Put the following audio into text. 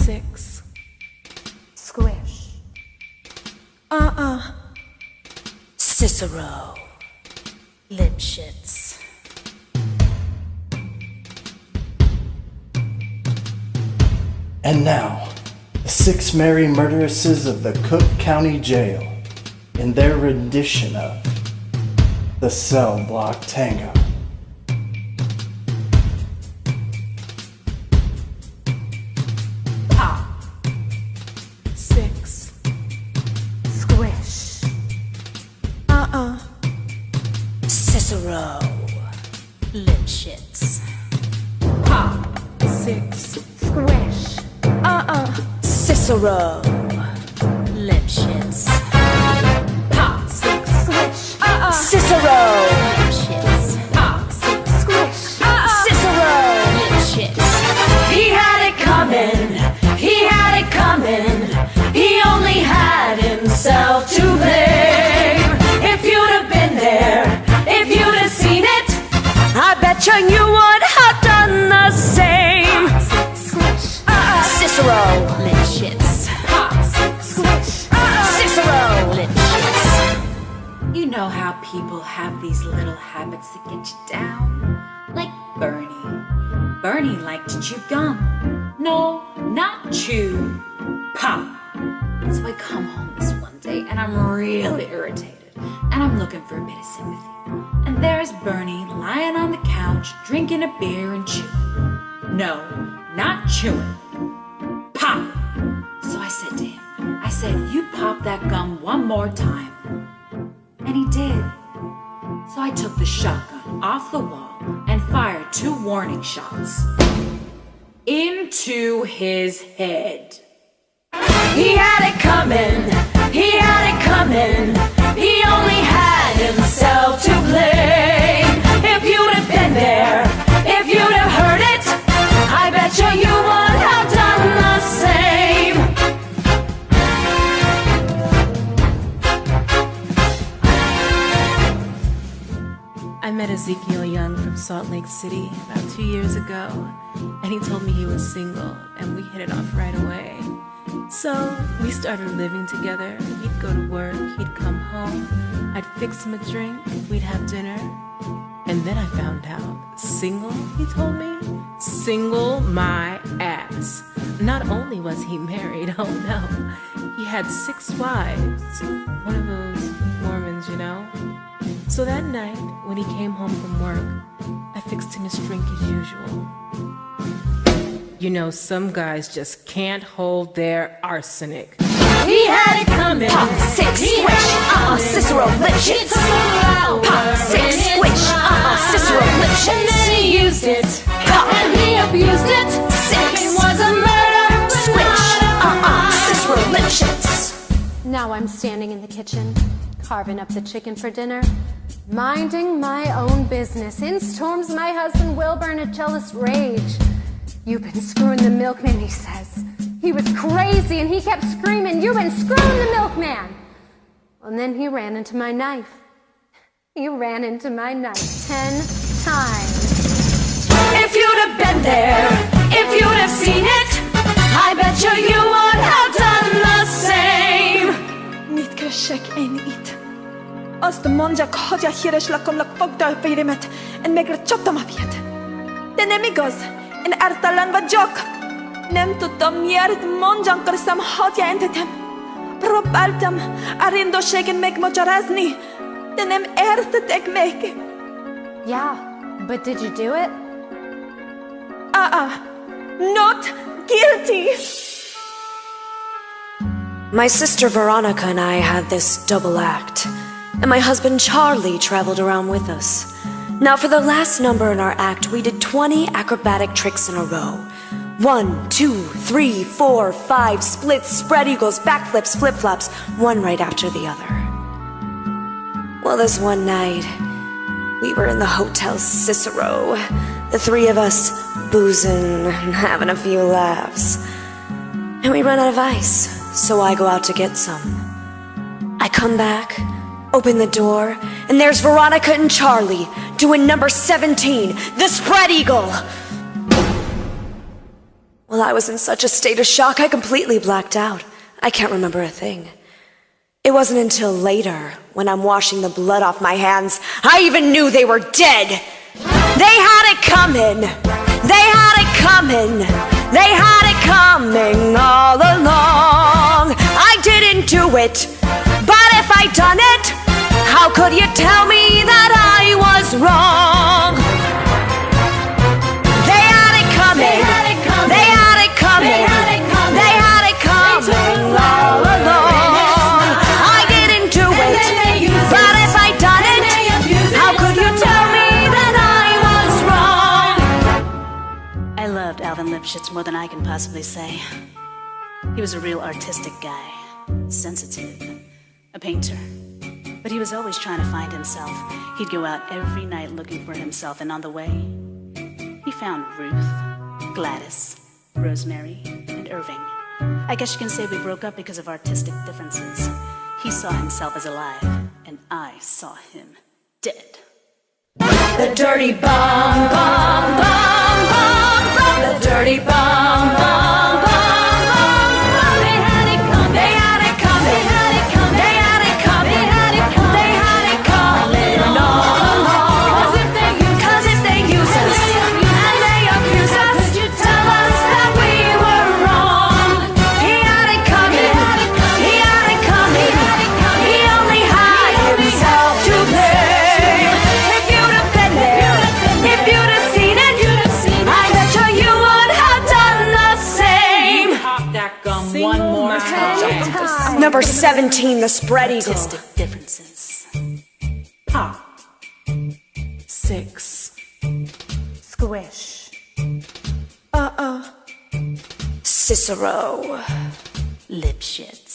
6. Squish. Cicero. Lipschitz. And now, the 6 merry murderesses of the Cook County Jail in their rendition of the Cell Block Tango. Pop. 6. Squish. Cicero. Lipschitz. Pop. 6. Squish. Cicero. Lipschitz. Pop. 6. Squish. Cicero. Lipschitz. Pop. 6. Squish. Cicero. Lipschitz. He had it coming, he had it coming. He only had himself to blame. If you'd have been there, if you'd have seen it, I bet you would have done the same. Squish. Cicero. Lipschitz. Pop. 6. Squish. Cicero. Lipschitz. You know how people have these little habits that get you down? Like Bernie. Bernie liked to chew gum. No, not chew. Pop. So I come home this one day and I'm really irritated. And I'm looking for a bit of sympathy. And there's Bernie lying on the couch, drinking a beer and chewing. No, not chewing. Pop. So I said to him, I said, you pop that gum one more time. And he did. So I took the shotgun off the wall and fired 2 warning shots into his head. He had it coming, he had it coming. He only had himself to blame. If you'd have been there, if you'd have heard it, I bet you would have done the same. I met Ezekiel Young from Salt Lake City about 2 years ago, and he told me he was single, and we hit it off right away. So we started living together. He'd go to work, he'd come home, I'd fix him a drink, we'd have dinner. And then I found out, single, he told me? Single my ass. Not only was he married, oh no, he had 6 wives. One of those Mormons, you know? So that night, when he came home from work, I fixed him his drink as usual. You know, some guys just can't hold their arsenic. He had it coming. Pop. 6. Squish. Cicero. Lipschitz. Pop. 6. Squish. Cicero. And Lipschitz. then he used it. Pop. And he abused it. 6. It was a murder. Squish. Cicero. Lipschitz. Now I'm standing in the kitchen, carving up the chicken for dinner, minding my own business. In storms my husband Wilbur in a jealous rage. You've been screwing the milkman, he says. He was crazy and he kept screaming, you've been screwing the milkman. And then he ran into my knife. He ran into my knife 10 times. If you'd have been there, if you'd have seen it, I bet you would have done the same. Mitkrashek ein it. Als de monja khodja hirish lakom lak fogda firimet en megre choptomaviet. Den amigos en artalan vajok. Nem tutam yerd monjan karsam hodja entetem. Probaltam arindo shegen meg mocharazni. Denem ertetek meg. Yeah, but did you do it? Not guilty. My sister Veronica and I had this double act, and my husband Charlie traveled around with us. Now for the last number in our act, we did 20 acrobatic tricks in a row. 1, 2, 3, 4, 5, splits, spread eagles, backflips, flip-flops, one right after the other. Well, this one night, we were in the Hotel Cicero, the 3 of us boozing and having a few laughs. And we run out of ice, so I go out to get some. I come back, open the door, and there's Veronica and Charlie doing number 17, the spread eagle. Well, Well, I was in such a state of shock, I completely blacked out. I can't remember a thing. It wasn't until later, when I'm washing the blood off my hands, I even knew they were dead. They had it coming. They had it coming. They had it coming all along. I didn't do it, but if I'd done it, how could you tell me that I was wrong? They had it coming. They had it coming. They had it coming all along. I didn't do it, but if I'd done it, how could you tell me that I was wrong? I loved Alvin Lipschitz more than I can possibly say. He was a real artistic guy, sensitive, a painter. But he was always trying to find himself. He'd go out every night looking for himself, and on the way, he found Ruth, Gladys, Rosemary, and Irving. I guess you can say we broke up because of artistic differences. He saw himself as alive, and I saw him dead. The dirty bomb, bomb, bomb, bomb, bomb. The dirty bomb, bomb, bomb, bomb, bomb. They had it coming. They had it coming. They had it coming. They had it coming. They had it coming. They had it coming all along. 'Cause if they use us and they abuse us, could you tell us that we were wrong? He had it coming. He had it coming. He only had himself to blame. If you'd have been there, if you'd have seen it, I bet you would have done the same. Pop that gum one more time. Number 17, the spread eagle. Artistic differences. Pop. 6. Squish. Cicero. Lipschitz.